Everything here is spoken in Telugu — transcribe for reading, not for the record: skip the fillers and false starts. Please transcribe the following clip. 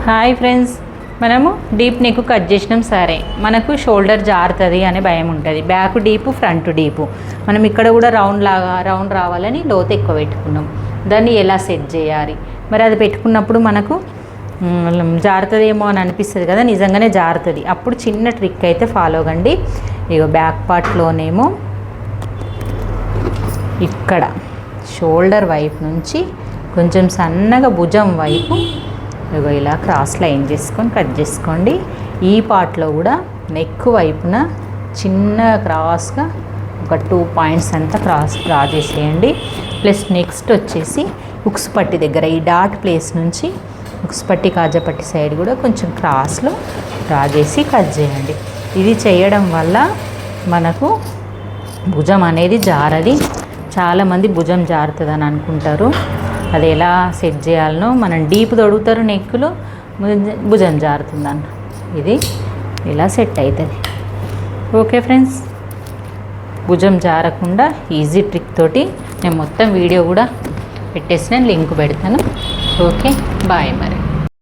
హాయ్ ఫ్రెండ్స్, మనము డీప్ నెక్ కట్ చేసినాం. సరే, మనకు షోల్డర్ జారుతుంది అనే భయం ఉంటుంది. Back deep, front deep. మనం ఇక్కడ కూడా రౌండ్ రావాలని లోతు ఎక్కువ పెట్టుకున్నాం. దాన్ని ఎలా సెట్ చేయాలి? మరి అది పెట్టుకున్నప్పుడు మనకు జారుతుందేమో అని అనిపిస్తుంది కదా, నిజంగానే జారుతుంది. అప్పుడు చిన్న ట్రిక్ అయితే ఫాలో కండి. ఇక బ్యాక్ పార్ట్లోనేమో ఇక్కడ షోల్డర్ వైపు నుంచి కొంచెం సన్నగా భుజం వైపు ఇలా క్రాస్ లైన్ చేసుకొని కట్ చేసుకోండి. ఈ పార్ట్లో కూడా నెక్ వైపున చిన్న క్రాస్గా ఒక 2 పాయింట్స్ అంతా క్రాస్ డ్రా చేసేయండి. ప్లస్ నెక్స్ట్ వచ్చేసి ఉక్స్ పట్టి దగ్గర ఈ డాట్ ప్లేస్ నుంచి ఉక్స్ పట్టి కాజాపట్టి సైడ్ కూడా కొంచెం క్రాస్లో డ్రా చేసి కట్ చేయండి. ఇది చేయడం వల్ల మనకు భుజం అనేది జారది. చాలామంది భుజం జారుతుందని అనుకుంటారు. అది ఎలా సెట్ చేయాలనో మనం డీప్ తొడుగుతారు నెక్కులు, భుజం జారుతుందన్న. ఇది ఇలా సెట్ అవుతుంది. ఓకే ఫ్రెండ్స్, భుజం జారకుండా ఈజీ ట్రిక్ తోటి నేను మొత్తం వీడియో కూడా పెట్టేసి లింక్ పెడతాను. ఓకే, బాయ్ మరి.